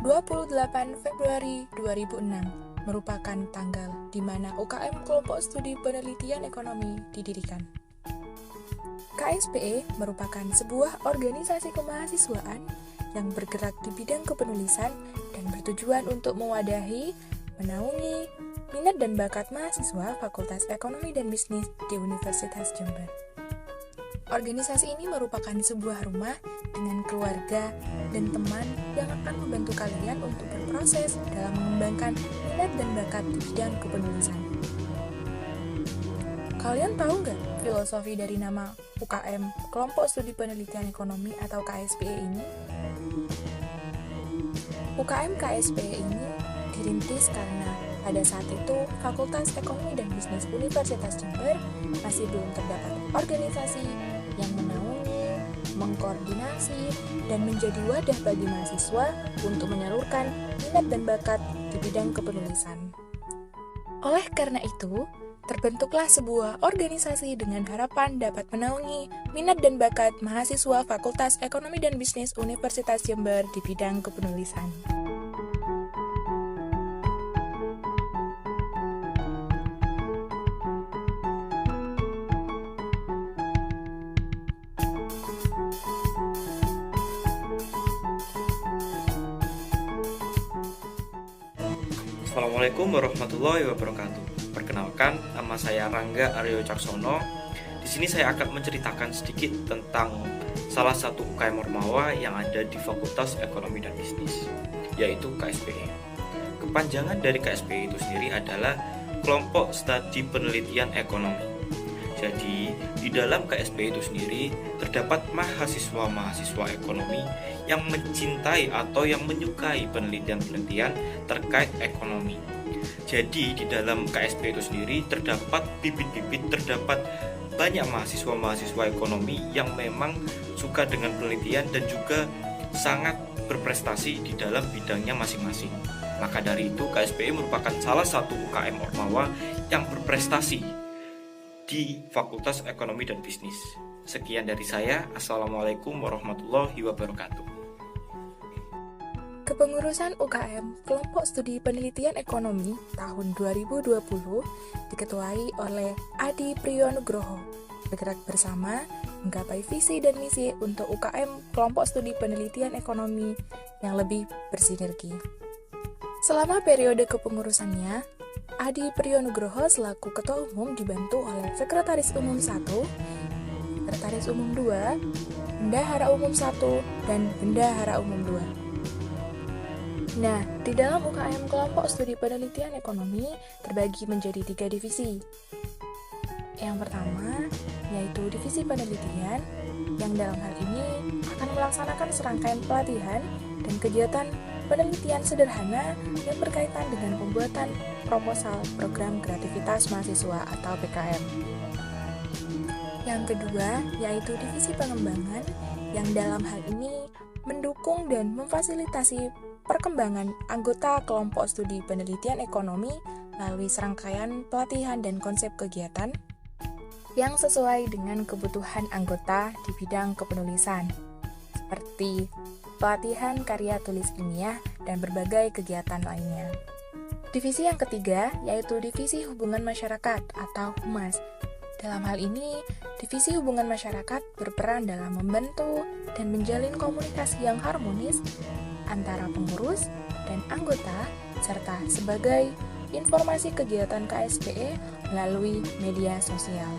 28 Februari 2006 merupakan tanggal di mana UKM Kelompok Studi Penelitian Ekonomi didirikan. KSPE merupakan sebuah organisasi kemahasiswaan yang bergerak di bidang kepenulisan dan bertujuan untuk mewadahi, menaungi, minat dan bakat mahasiswa Fakultas Ekonomi dan Bisnis di Universitas Jember. Organisasi ini merupakan sebuah rumah dengan keluarga dan teman yang akan membantu kalian untuk berproses dalam mengembangkan minat dan bakat di bidang kepenulisan. Kalian tahu nggak filosofi dari nama UKM Kelompok Studi Penelitian Ekonomi atau KSPE ini? UKM KSPE ini dirintis karena pada saat itu Fakultas Ekonomi dan Bisnis Universitas Jember masih belum terdapat organisasi yang menaungi, mengkoordinasi, dan menjadi wadah bagi mahasiswa untuk menyalurkan minat dan bakat di bidang kepenulisan. Oleh karena itu, terbentuklah sebuah organisasi dengan harapan dapat menaungi minat dan bakat mahasiswa Fakultas Ekonomi dan Bisnis Universitas Jember di bidang kepenulisan. Assalamualaikum warahmatullahi wabarakatuh. Perkenalkan, nama saya Rangga Aryo Caksono. Di sini saya akan menceritakan sedikit tentang salah satu UKM Ormawa yang ada di Fakultas Ekonomi dan Bisnis, yaitu KSPE. Kepanjangan dari KSPE itu sendiri adalah Kelompok Studi Penelitian Ekonomi. Jadi, di dalam KSPE itu sendiri terdapat mahasiswa-mahasiswa ekonomi yang mencintai atau yang menyukai penelitian-penelitian terkait ekonomi. Jadi, di dalam KSPE itu sendiri terdapat bibit-bibit, terdapat banyak mahasiswa-mahasiswa ekonomi yang memang suka dengan penelitian dan juga sangat berprestasi di dalam bidangnya masing-masing. Maka dari itu, KSPE merupakan salah satu UKM Ormawa yang berprestasi di Fakultas Ekonomi dan Bisnis. Sekian dari saya. Assalamualaikum warahmatullahi wabarakatuh. Kepengurusan UKM Kelompok Studi Penelitian Ekonomi tahun 2020 diketuai oleh Adi Priyonugroho, bergerak bersama menggapai visi dan misi untuk UKM Kelompok Studi Penelitian Ekonomi yang lebih bersinergi. Selama periode kepengurusannya, Adi Priyonugroho selaku Ketua Umum dibantu oleh Sekretaris Umum 1, Sekretaris Umum 2, Bendahara Umum 1, dan Bendahara Umum 2. Nah, di dalam UKM Kelompok Studi Penelitian Ekonomi terbagi menjadi 3 divisi. Yang pertama, yaitu Divisi Penelitian, yang dalam hal ini akan melaksanakan serangkaian pelatihan dan kegiatan penelitian sederhana yang berkaitan dengan pembuatan proposal program kreativitas mahasiswa atau PKM. Yang kedua, yaitu Divisi Pengembangan, yang dalam hal ini mendukung dan memfasilitasi perkembangan anggota kelompok studi penelitian ekonomi melalui serangkaian pelatihan dan konsep kegiatan yang sesuai dengan kebutuhan anggota di bidang kepenulisan, seperti pelatihan karya tulis ilmiah, dan berbagai kegiatan lainnya. Divisi yang ketiga, yaitu Divisi Hubungan Masyarakat atau Humas. Dalam hal ini, Divisi Hubungan Masyarakat berperan dalam membantu dan menjalin komunikasi yang harmonis antara pengurus dan anggota, serta sebagai informasi kegiatan KSPE melalui media sosial.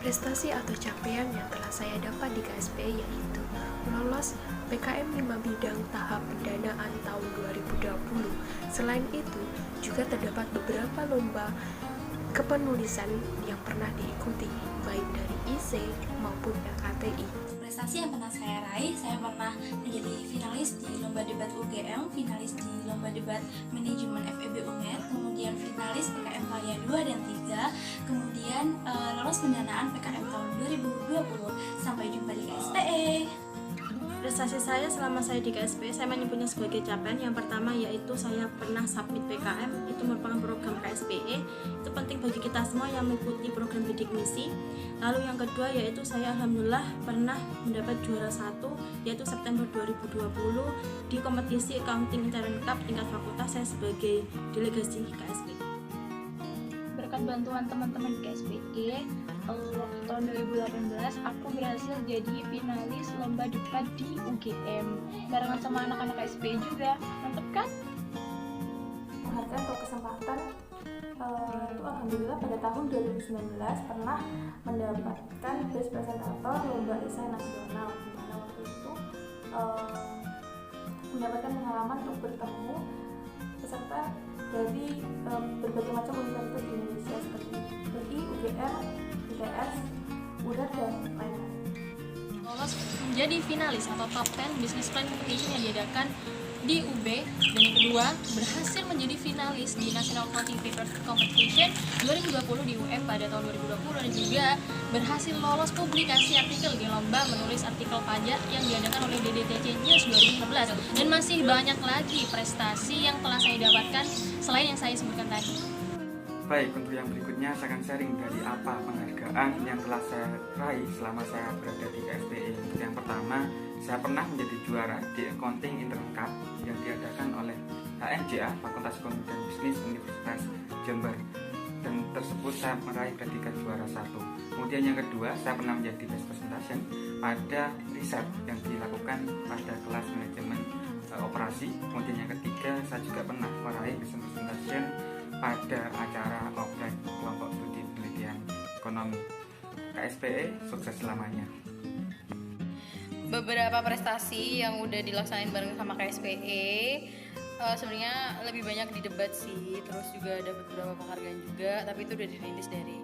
Prestasi atau capaian yang telah saya dapat di KSP yaitu lolos PKM 5 bidang tahap pendanaan tahun 2020. Selain itu, juga terdapat beberapa lomba kepenulisan yang pernah diikuti, baik dari IC maupun LKTI. Prestasi yang pernah saya raih, saya pernah menjadi finalis di lomba debat UGM, finalis di lomba debat manajemen FEB UNER, kemudian finalis PKM Karya 2 dan 3, kemudian lolos pendanaan PKM tahun 2020. Sampai jumpa di KSPE. Prestasi saya selama saya di KSP, saya menyebutnya sebagai capaian. Yang pertama yaitu saya pernah submit PKM, itu merupakan program KSPE. Itu penting bagi kita semua yang mengikuti program bidik misi. Lalu yang kedua yaitu saya alhamdulillah pernah mendapat juara 1, yaitu September 2020 di kompetisi Accounting Intern Cup tingkat fakultas, saya sebagai delegasi KSP. Berkat bantuan teman-teman KSPE, waktu tahun 2018 aku berhasil jadi finalis lomba debat di UGM barengan sama anak-anak KSPE juga. Mantap kan? Penghargaan atau kesempatan itu alhamdulillah pada tahun 2019 pernah mendapatkan best presentator lomba esai nasional, di mana waktu itu mendapatkan pengalaman untuk bertemu peserta dari berbagai macam universitas di Indonesia seperti UI, UGM, ITS, UNER, dan lain-lain. Lolos menjadi finalis atau top 10 business plan competition yang diadakan di UB, dan yang kedua berhasil menjadi finalis di National Accounting Paper Competition 2020 di UF pada tahun 2020, dan juga berhasil lolos publikasi artikel di lomba menulis artikel pajak yang diadakan oleh DDTC News 2016. Dan masih banyak lagi prestasi yang telah saya dapatkan selain yang saya sebutkan tadi. Baik, untuk yang berikutnya saya akan sharing dari apa penghargaan yang telah saya raih selama saya berada di KSPE. Untuk yang pertama, saya pernah menjadi juara di Accounting Intern Cup yang diadakan oleh HMJA, Fakultas Ekonomi dan Bisnis Universitas Jember. Dan tersebut saya meraih predikat juara 1. Kemudian yang kedua, saya pernah menjadi best presentation pada riset yang dilakukan pada kelas manajemen operasi. Kemudian yang ketiga, saya juga pernah meraih best presentation pada acara oprek kelompok studi penelitian ekonomi. KSPE sukses selamanya. Beberapa prestasi yang udah dilaksanain bareng sama KSPE, sebenarnya lebih banyak di debat sih, terus juga dapat beberapa penghargaan juga, tapi itu udah dirintis dari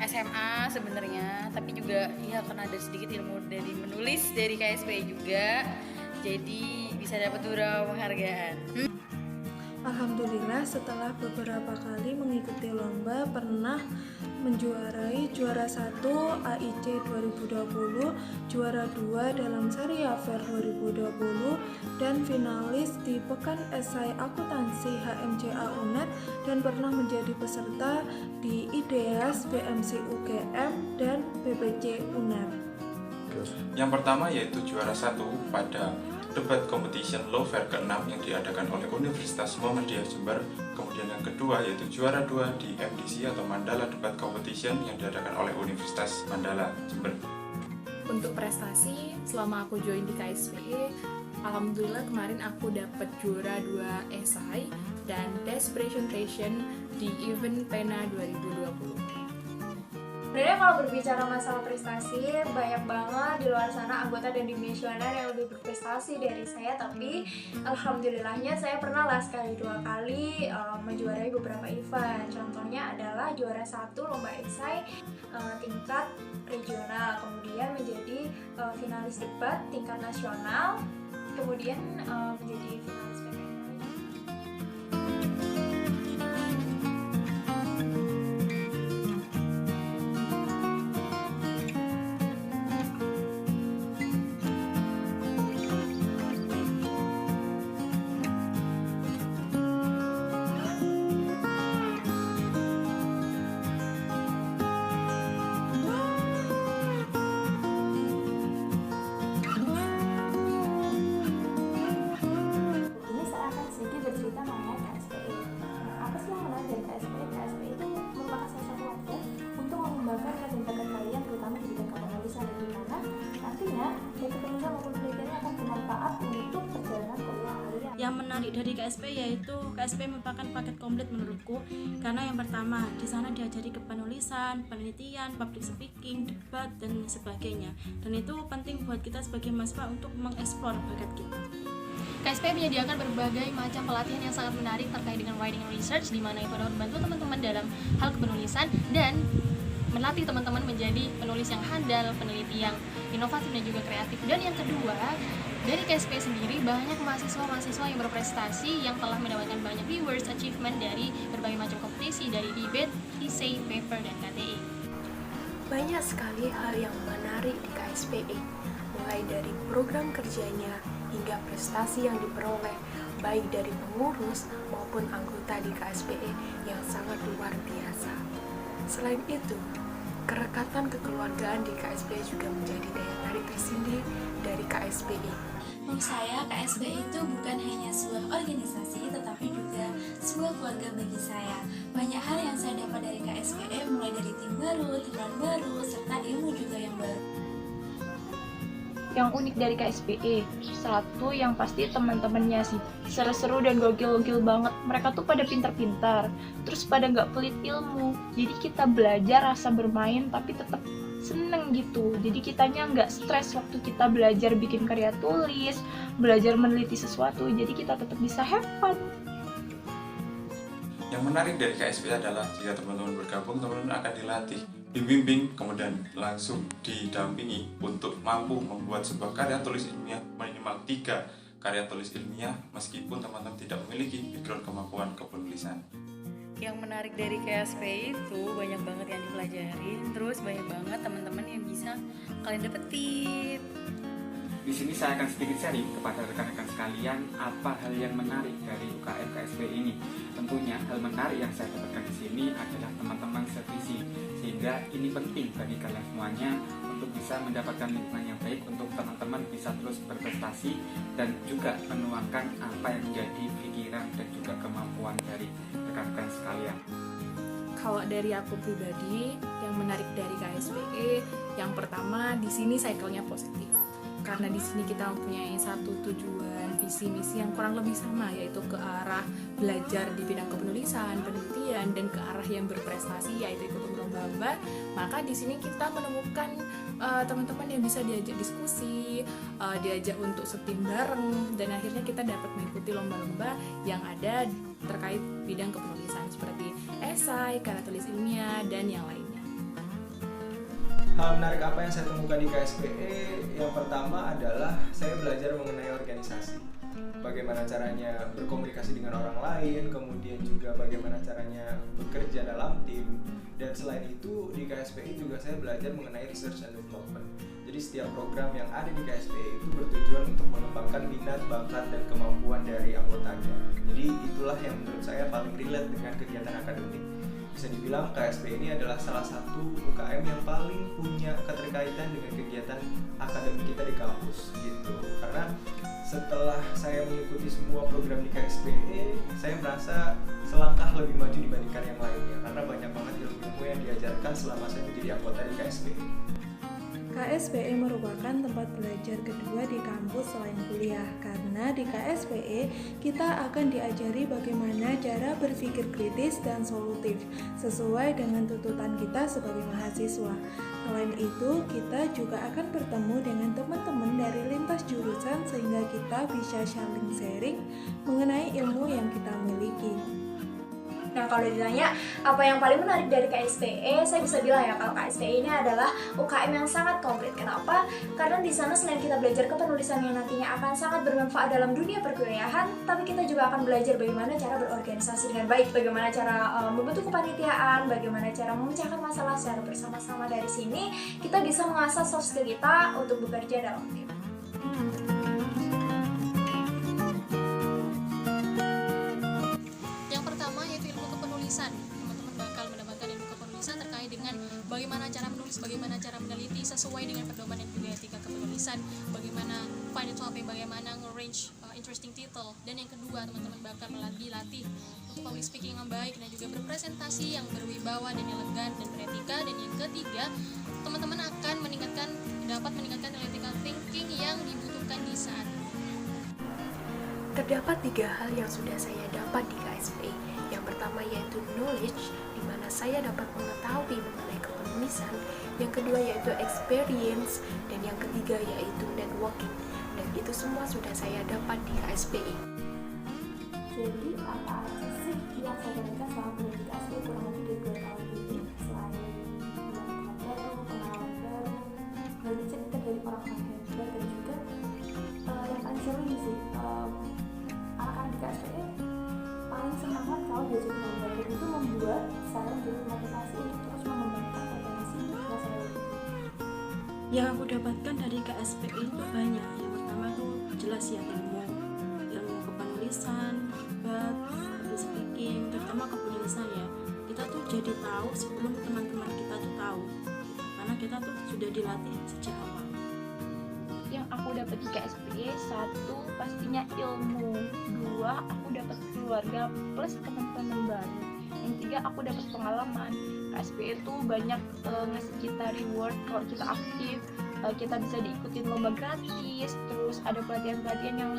SMA sebenarnya, tapi juga ya karena ada sedikit ilmu dari menulis dari KSPE juga, jadi bisa dapat beberapa penghargaan. Alhamdulillah setelah beberapa kali mengikuti lomba pernah menjuarai juara 1 AIC 2020, juara 2 dalam seri Fair 2020, dan finalis di Pekan Esai Akuntansi HMJA UNED, dan pernah menjadi peserta di IDEAS BMC UGM dan BPC UNED. Yang pertama yaitu juara 1 pada debat competition law fair ke-6 yang diadakan oleh Universitas Muhammadiyah Jember. Kemudian yang kedua yaitu juara 2 di MDC atau Mandala Debat Competition yang diadakan oleh Universitas Mandala Jember. Untuk prestasi selama aku join di KSPE, alhamdulillah kemarin aku dapat juara 2 esai dan desk presentation di event PENA 2020. Sebenarnya kalau berbicara masalah prestasi, banyak banget di luar sana anggota dan dimisioner yang lebih berprestasi dari saya, tapi alhamdulillahnya saya pernah lah sekali 2 kali menjuarai beberapa event. Contohnya adalah juara 1 lomba esai tingkat regional, kemudian menjadi finalis debat tingkat nasional, kemudian menjadi finalis PKM. Yang menarik dari KSP, yaitu KSP merupakan paket komplit menurutku, karena yang pertama di sana diajari kepenulisan, penelitian, public speaking, debat dan sebagainya, dan itu penting buat kita sebagai mahasiswa untuk mengeksplor bakat kita. KSP menyediakan berbagai macam pelatihan yang sangat menarik terkait dengan writing and research, di mana itu dapat membantu teman-teman dalam hal kepenulisan dan melatih teman-teman menjadi penulis yang handal, peneliti yang inovatif dan juga kreatif. Dan yang kedua, dari KSP sendiri banyak mahasiswa-mahasiswa yang berprestasi yang telah mendapatkan banyak viewers, achievement dari berbagai macam kompetisi, dari debate, essay, paper, dan KTE. Banyak sekali hal yang menarik di KSPE, mulai dari program kerjanya hingga prestasi yang diperoleh baik dari pengurus maupun anggota di KSPE yang sangat luar biasa. Selain itu, kerekatan kekeluargaan di KSPE juga menjadi daya tarik tersendiri dari KSPE. Menurut saya, KSPE itu bukan hanya sebuah organisasi, tetapi juga sebuah keluarga bagi saya. Banyak hal yang saya dapat dari KSPE, mulai dari tim baru, teman baru, serta ilmu juga yang baru. Yang unik dari KSPE, satu yang pasti teman-temannya sih seru-seru dan gokil-gokil banget. Mereka tuh pada pintar-pintar, terus pada nggak pelit ilmu. Jadi kita belajar rasa bermain tapi tetap seneng gitu. Jadi kitanya nggak stres waktu kita belajar bikin karya tulis, belajar meneliti sesuatu. Jadi kita tetap bisa have fun. Yang menarik dari KSP adalah jika teman-teman bergabung, teman-teman akan dilatih, dibimbing, kemudian langsung didampingi untuk mampu membuat sebuah karya tulis ilmiah, minimal 3 karya tulis ilmiah meskipun teman-teman tidak memiliki background kemampuan kepenulisan. Yang menarik dari KSP itu banyak banget yang dipelajarin, terus banyak banget teman-teman yang bisa kalian dapetin. Di sini saya akan sedikit sharing kepada rekan-rekan sekalian apa hal yang menarik dari UKM KSP ini. Tentunya hal menarik yang saya dapatkan di sini adalah teman-teman sevisi, sehingga ini penting bagi kalian semuanya untuk bisa mendapatkan lingkungan yang baik untuk teman-teman bisa terus berprestasi dan juga menuangkan apa yang menjadi pikiran dan juga kemampuan dari rekan-rekan sekalian. Kalau dari aku pribadi, yang menarik dari KSPE, yang pertama di sini cycle-nya positif. Karena di sini kita mempunyai satu tujuan, visi misi yang kurang lebih sama, yaitu ke arah belajar di bidang kepenulisan, penelitian, dan ke arah yang berprestasi, yaitu ikut lomba-lomba. Maka di sini kita menemukan teman-teman yang bisa diajak diskusi, diajak untuk setim bareng, dan akhirnya kita dapat mengikuti lomba-lomba yang ada terkait bidang kepenulisan seperti esai, karya tulis ilmiah, dan yang lainnya. Hal menarik apa yang saya temukan di KSPE? Yang pertama adalah saya belajar mengenai organisasi. Bagaimana caranya berkomunikasi dengan orang lain, kemudian juga bagaimana caranya bekerja dalam tim. Dan selain itu di KSPE juga saya belajar mengenai research and development. Jadi setiap program yang ada di KSPE itu bertujuan untuk mengembangkan minat, bakat, dan kemampuan dari anggotanya. Jadi itulah yang menurut saya paling relate dengan kegiatan akademik. Bisa dibilang KSP ini adalah salah satu UKM yang paling punya keterkaitan dengan kegiatan akademik kita di kampus gitu. Karena setelah saya mengikuti semua program di KSPE, saya merasa selangkah lebih maju dibandingkan yang lainnya karena banyak banget ilmu yang diajarkan selama saya menjadi anggota di KSPE. KSPE merupakan tempat belajar kedua di kampus selain kuliah, karena di KSPE kita akan diajari bagaimana cara berpikir kritis dan solutif sesuai dengan tuntutan kita sebagai mahasiswa. Selain itu, kita juga akan bertemu dengan teman-teman dari lintas jurusan sehingga kita bisa saling sharing mengenai ilmu yang kita miliki. Nah, kalau ditanya apa yang paling menarik dari KSPE, saya bisa bilang ya kalau KSPE ini adalah UKM yang sangat komplit. Kenapa? Karena di sana selain kita belajar kepenulisan yang nantinya akan sangat bermanfaat dalam dunia perkuliahan, tapi kita juga akan belajar bagaimana cara berorganisasi dengan baik, bagaimana cara membentuk kepanitiaan, bagaimana cara memecahkan masalah secara bersama-sama. Dari sini kita bisa mengasah soft skill kita untuk bekerja dalam tim. Teman-teman bakal mendapatkan ilmu kepenulisan terkait dengan bagaimana cara menulis, bagaimana cara meneliti sesuai dengan pedoman dan juga etika kepenulisan, bagaimana find a topic, bagaimana nge-range interesting title, dan yang kedua teman-teman bakal dilatih untuk public speaking yang baik dan juga berpresentasi yang berwibawa dan elegan dan beretika, dan yang ketiga teman-teman akan dapat meningkatkan critical thinking yang dibutuhkan di saat ini. Terdapat 3 hal yang sudah saya dapat di KSP. Yang pertama yaitu knowledge, di mana saya dapat mengetahui mengenai kepenulisan. Yang kedua yaitu experience, dan yang ketiga yaitu networking. Dan itu semua sudah saya dapat di KSPI. Jadi apa aja sih yang saya dapatkan selama berada di KSP kurang lebih dari 2 tahun ini, selain teman-teman baru, pengalaman baru, banyak cerita dari orang-orang hebat, dan juga yang paling seru ini sih, anak-anak di KSP paling semangat kalau diajak ngobrol, dan itu membuat saya menjadi motivasi untuk terus mengembangkan potensi yang saya miliki. Yang aku dapatkan dari KSPI itu banyak. Yang pertama itu jelas ya ilmu kepenulisan, debat, public speaking, terutama kepenulisan ya. Kita tuh jadi tahu sebelum teman-teman kita tuh tahu, karena kita tuh sudah dilatih sejak awal. Yang aku dapat di KSP, 1 pastinya ilmu, 2 aku dapat keluarga plus teman-teman baru, yang 3 aku dapat pengalaman. KSP itu banyak ngasih kita reward kalau kita aktif, kita bisa diikutin lomba gratis, terus ada pelatihan-pelatihan yang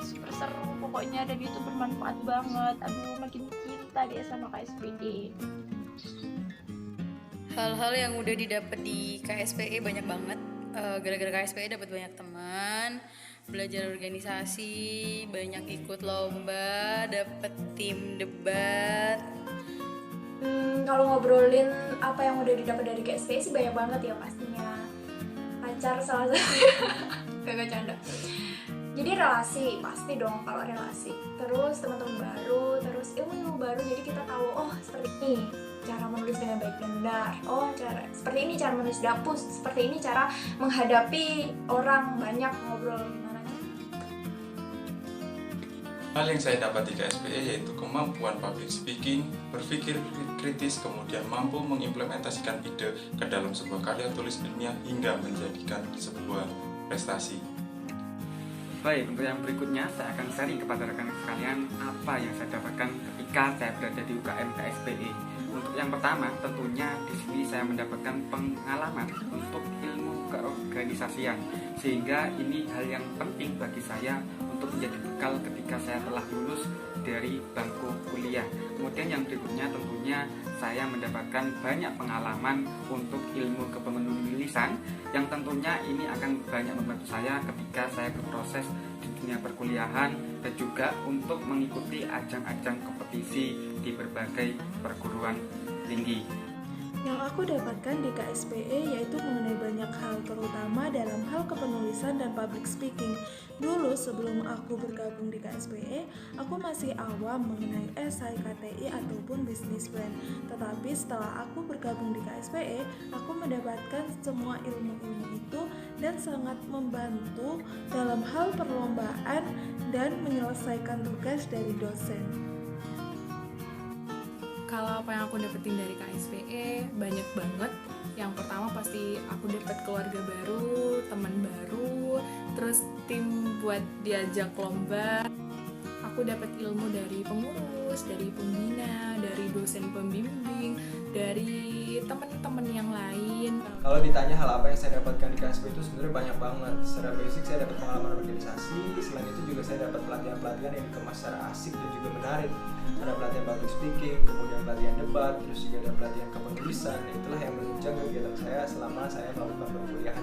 super seru pokoknya, dan itu bermanfaat banget. Aduh, makin cinta deh sama KSPE. Hal-hal yang udah didapat di KSPE banyak banget. Gara-gara KSPE dapat banyak teman, belajar organisasi, banyak ikut lomba, dapat tim debat. Kalau ngobrolin apa yang udah didapat dari KSPI sih banyak banget ya pastinya. Pacar salah satunya. Gak canda. Jadi relasi, pasti dong kalau relasi. Terus teman-teman baru, terus ilmu baru, jadi kita tahu oh seperti ini cara menulis dengan baik dan benar. Oh, seperti ini cara menulis dapus, seperti ini cara menghadapi orang banyak ngobrol gimana. Hal yang saya dapat di KSPE yaitu kemampuan public speaking, berpikir kritis, kemudian mampu mengimplementasikan ide ke dalam sebuah karya tulis ilmiah hingga menjadikan sebuah prestasi. Baik, untuk yang berikutnya saya akan sharing kepada rekan sekalian apa yang saya dapatkan ketika saya berada di UKM KSPE. Untuk yang pertama, tentunya di sini saya mendapatkan pengalaman untuk ilmu keorganisasian, sehingga ini hal yang penting bagi saya untuk menjadi bekal ketika saya telah lulus dari bangku kuliah. Kemudian yang berikutnya tentunya saya mendapatkan banyak pengalaman untuk ilmu kepenulisan yang tentunya ini akan banyak membantu saya ketika saya berproses di dunia perkuliahan dan juga untuk mengikuti ajang-ajang kompetisi di berbagai perguruan tinggi. Yang aku dapatkan di KSPE yaitu mengenai banyak hal, terutama dalam hal kepenulisan dan public speaking. Dulu sebelum aku bergabung di KSPE, aku masih awam mengenai esai, KTI ataupun business plan. Tetapi setelah aku bergabung di KSPE, aku mendapatkan semua ilmu-ilmu itu dan sangat membantu dalam hal perlombaan dan menyelesaikan tugas dari dosen. Kalau apa yang aku dapetin dari KSPE banyak banget. Yang pertama pasti aku dapat keluarga baru, teman baru, terus tim buat diajak lomba. Aku dapat ilmu dari pengurus, dari pembina, dari dosen pembimbing, dari teman-teman yang lain. Kalau ditanya hal apa yang saya dapatkan di KSP itu sebenarnya banyak banget. Secara basic saya dapat pengalaman organisasi, selain itu juga saya dapat pelatihan-pelatihan yang dikemas secara asik dan juga menarik. Ada pelatihan public speaking, kemudian pelatihan debat, terus juga ada pelatihan kepenulisan. Itulah yang menunjang kegiatan saya selama saya melakukan perkuliahan